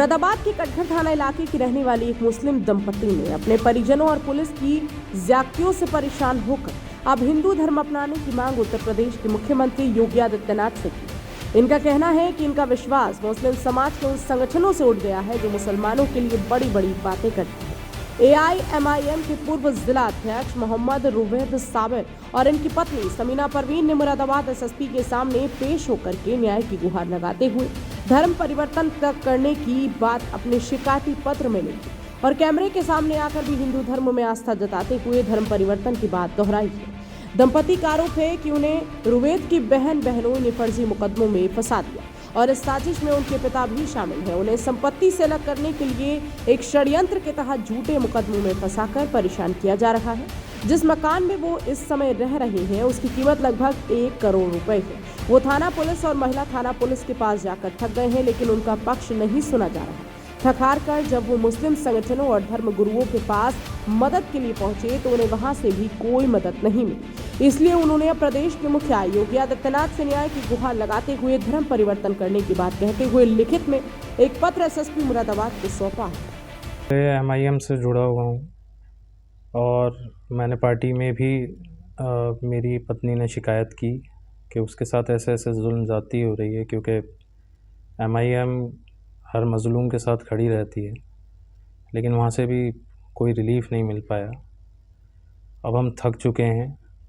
मुरादाबाद के कटघर थाना इलाके की रहने वाली एक मुस्लिम दंपति ने अपने परिजनों और पुलिस की ज्यादतियों से परेशान होकर अब हिंदू धर्म अपनाने की मांग उत्तर प्रदेश के मुख्यमंत्री योगी आदित्यनाथ से की। इनका कहना है कि इनका विश्वास मुस्लिम समाज के उन संगठनों से उठ गया है जो मुसलमानों के लिए बड़ी बड़ी बातें करती है। AIMIM के पूर्व जिला अध्यक्ष मोहम्मद रुवैद साबिर और इनकी पत्नी समीना परवीन ने मुरादाबाद SSP के सामने पेश होकर के न्याय की गुहार लगाते हुए धर्म परिवर्तन करने की बात अपने शिकायती पत्र में लिखी और कैमरे के सामने आकर भी हिंदू धर्म में आस्था जताते हुए धर्म परिवर्तन की बात दोहराई है। दंपति का आरोप है कि उन्हें रुवैद की बहनों ने फर्जी मुकदमों में फंसा दिया और इस साजिश में उनके पिता भी शामिल हैं। उन्हें संपत्ति से अलग करने के लिए एक षड्यंत्र के तहत झूठे मुकदमों में फंसाकर परेशान किया जा रहा है। जिस मकान में वो इस समय रह रहे हैं उसकी कीमत लगभग 1 करोड़ रुपए है। वो थाना पुलिस और महिला थाना पुलिस के पास जाकर थक गए हैं, लेकिन उनका पक्ष नहीं सुना जा रहा। थक हार कर जब वो मुस्लिम संगठनों और धर्म गुरुओं के पास मदद के लिए पहुंचे तो उन्हें वहां से भी कोई मदद नहीं मिली। इसलिए उन्होंने प्रदेश के मुखिया योगी आदित्यनाथ से न्याय की गुहार लगाते हुए धर्म परिवर्तन करने की बात कहते हुए लिखित में एक पत्र SSP मुरादाबाद को सौंपा है। MIM से जुड़ा हुआ हूँ और मैंने पार्टी में भी मेरी पत्नी ने शिकायत की कि उसके साथ ऐसे जुल्म ज़्यादती हो रही है, क्योंकि MIM हर मज़लूम के साथ खड़ी रहती है, लेकिन वहाँ से भी कोई रिलीफ़ नहीं मिल पाया। अब हम थक चुके हैं,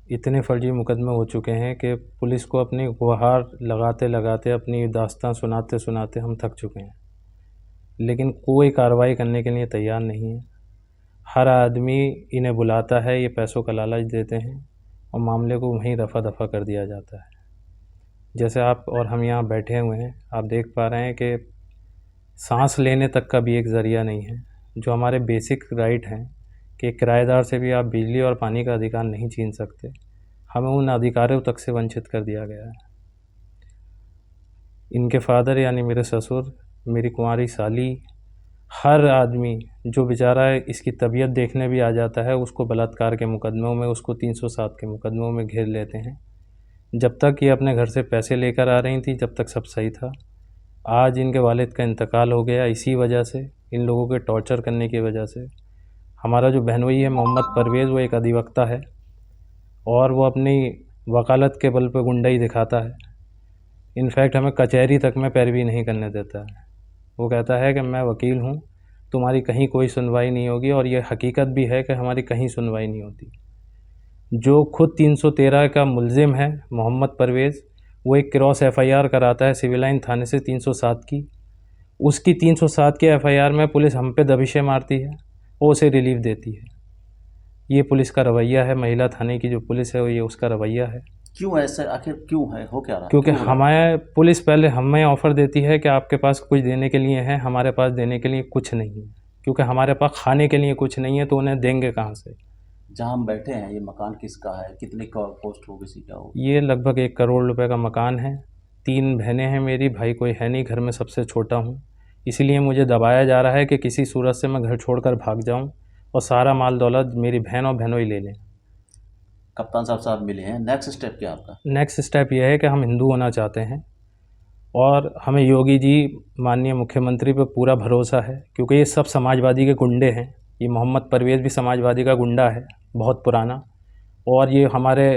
इतने फर्जी मुकदमे हो चुके हैं कि पुलिस को अपनी गुहार लगाते लगाते अपनी दास्तां सुनाते सुनाते हम थक चुके हैं, लेकिन कोई कार्रवाई करने के लिए तैयार नहीं है। हर आदमी इन्हें बुलाता है, ये पैसों का लालच देते हैं और मामले को वहीं रफ़ा दफ़ा कर दिया जाता है। जैसे आप और हम यहाँ बैठे हुए हैं, आप देख पा रहे हैं कि सांस लेने तक का भी एक ज़रिया नहीं है। जो हमारे बेसिक राइट हैं कि किराएदार से भी आप बिजली और पानी का अधिकार नहीं छीन सकते, हमें उन अधिकारों तक से वंचित कर दिया गया है। इनके फादर यानी मेरे ससुर, मेरी कुंवारी साली, हर आदमी जो बेचारा इसकी तबीयत देखने भी आ जाता है, उसको बलात्कार के मुकदमों में, उसको 307 के मुकदमों में घेर लेते हैं। जब तक ये अपने घर से पैसे लेकर आ रही थी, जब तक सब सही था। आज इनके वालिद का इंतकाल हो गया इसी वजह से, इन लोगों के टॉर्चर करने की वजह से। हमारा जो बहनोई है मोहम्मद परवेज़, वो एक अधिवक्ता है और वो अपनी वकालत के बल पर गुंडाई दिखाता है। इनफैक्ट हमें कचहरी तक में पैरवी नहीं करने देता है। वो कहता है कि मैं वकील हूँ, तुम्हारी कहीं कोई सुनवाई नहीं होगी, और ये हकीकत भी है कि हमारी कहीं सुनवाई नहीं होती। जो खुद 313 का मुलजिम है मोहम्मद परवेज़, वो एक क्रॉस FIR कराता है सिविल लाइन थाने से 307 की। उसकी 307 के FIR में पुलिस हम पे दबिशें मारती है और उसे रिलीफ देती है। ये पुलिस का रवैया है, महिला थाने की जो पुलिस है वो ये उसका रवैया है। क्यों ऐसा, आखिर क्यों है, हो क्या रहा? क्योंकि हमारे पुलिस पहले हमें ऑफ़र देती है कि आपके पास कुछ देने के लिए है, हमारे पास देने के लिए कुछ नहीं है। क्योंकि हमारे पास खाने के लिए कुछ नहीं है तो उन्हें देंगे कहाँ से। जहाँ हम बैठे हैं ये मकान किसका है, कितने का कॉस्ट होगी, सी क्या होगी? ये लगभग 1 करोड़ रुपए का मकान है। 3 बहनें हैं मेरी, भाई कोई है नहीं, घर में सबसे छोटा हूँ। इसीलिए मुझे दबाया जा रहा है कि किसी सूरत से मैं घर छोड़कर भाग जाऊँ और सारा माल दौलत मेरी बहन और बहनोई ले लें। कप्तान साहब मिले हैं, नेक्स्ट स्टेप क्या आपका? नेक्स्ट स्टेप यह है कि हम हिंदू होना चाहते हैं और हमें योगी जी माननीय मुख्यमंत्री पर पूरा भरोसा है, क्योंकि ये सब समाजवादी के गुंडे हैं। ये मोहम्मद परवेज़ भी समाजवादी का गुंडा है, बहुत पुराना, और ये हमारे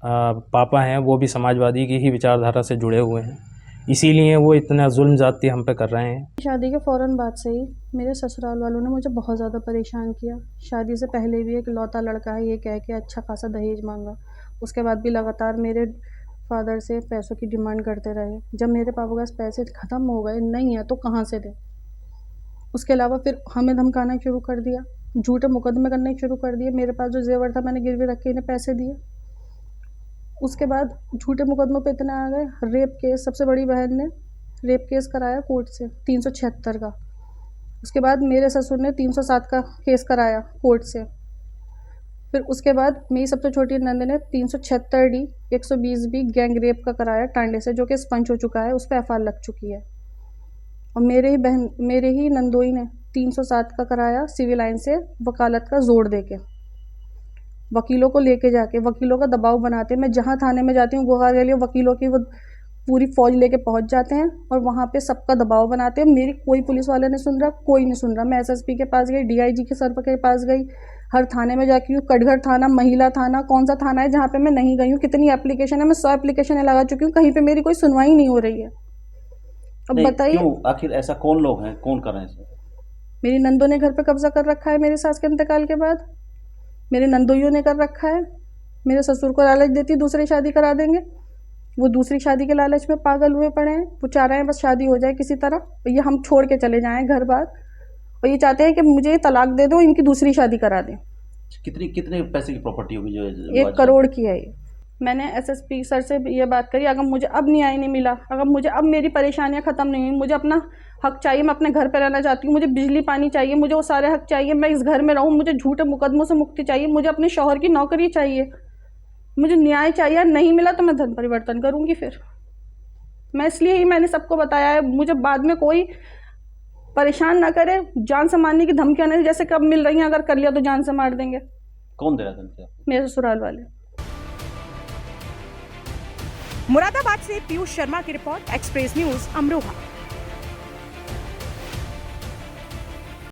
पापा हैं वो भी समाजवादी की ही विचारधारा से जुड़े हुए हैं। इसीलिए वो इतना जुल्म ज़्यादती हम पे कर रहे हैं। शादी के फ़ौरन बाद से ही मेरे ससुराल वालों ने मुझे बहुत ज़्यादा परेशान किया। शादी से पहले भी एक लौता लड़का है ये कह के अच्छा खासा दहेज मांगा। उसके बाद भी लगातार मेरे फादर से पैसों की डिमांड करते रहे। जब मेरे पापा के पास पैसे ख़त्म हो गए, नहीं है तो कहाँ से दें। उसके अलावा फिर हमें धमकाना शुरू कर दिया, झूठे मुकदमे करने शुरू कर दिए। मेरे पास जो जेवर था मैंने गिरवी रख के इन्हें पैसे दिए। उसके बाद झूठे मुकदमों पे इतना आ गए, रेप केस, सबसे बड़ी बहन ने रेप केस कराया कोर्ट से 376 का। उसके बाद मेरे ससुर ने 307 का केस कराया कोर्ट से। फिर उसके बाद मेरी सबसे छोटी नंद ने 376D 120B गैंग रेप का कराया टांडे से, जो कि स्पंच हो चुका है, उस पर FIR लग चुकी है। और मेरे ही नंदोई ने 307 का कराया सिविल लाइन से वकालत का जोड़ दे के, वकीलों को लेके जाके, वकीलों का दबाव बनाते। मैं जहाँ थाने में जाती हूँ गुहार के लिए, वकीलों की वो पूरी फौज लेके पहुंच जाते हैं और वहाँ पे सबका दबाव बनाते हैं। मेरी कोई पुलिस वाला नहीं सुन रहा, कोई नहीं सुन रहा। मैं एसएसपी के पास गई, डीआईजी के सर के पास गई, हर थाने में जाके हूँ, कटघर थाना, महिला थाना, कौन सा थाना है जहाँ पे मैं नहीं गई हूँ, कितनी एप्लीकेशन है, मैं 100 एप्लीकेशन लगा चुकी हूँ, कहीं पे मेरी कोई सुनवाई नहीं हो रही है। अब नहीं, बताइए, क्यों आखिर ऐसा कौन लोग हैं, कौन कर रहे हैं इसे? मेरी नंदों ने घर पे कब्जा कर रखा है मेरी सास के इंतकाल के बाद, मेरे नंदोइयों ने कर रखा है, मेरे ससुर को लालच देती दूसरी शादी करा देंगे, वो दूसरी शादी के लालच में पागल हुए पड़े हैं, वो चाह रहे हैं बस शादी हो जाए किसी तरह, और ये हम छोड़ के चले जाएं घर बार, और ये चाहते हैं कि मुझे तलाक दे दो, इनकी दूसरी शादी करा दें। कितनी कितने पैसे की प्रॉपर्टी होगी जो 1 करोड़ की है ये। मैंने एसएसपी सर से ये बात करी, अगर मुझे अब न्याय नहीं मिला, अगर मुझे अब मेरी परेशानियां ख़त्म नहीं हुई, मुझे अपना हक चाहिए, मैं अपने घर पे रहना चाहती हूँ, मुझे बिजली पानी चाहिए, मुझे वो सारे हक चाहिए, मैं इस घर में रहूँ, मुझे झूठे मुकदमों से मुक्ति चाहिए, मुझे अपने शौहर की नौकरी चाहिए, मुझे न्याय चाहिए। नहीं मिला तो मैं धर्म परिवर्तन करूँगी। फिर मैं इसलिए ही मैंने सबको बताया है, मुझे बाद में कोई परेशान ना करे, जान से मारने की धमकियाँ नहीं, जैसे कब मिल रही हैं, अगर कर लिया तो जान से मार देंगे। कौन दे रहा था धमकियाँ? मेरे ससुराल वाले। मुरादाबाद से पीयूष शर्मा की रिपोर्ट, एक्सप्रेस न्यूज अमरोहा।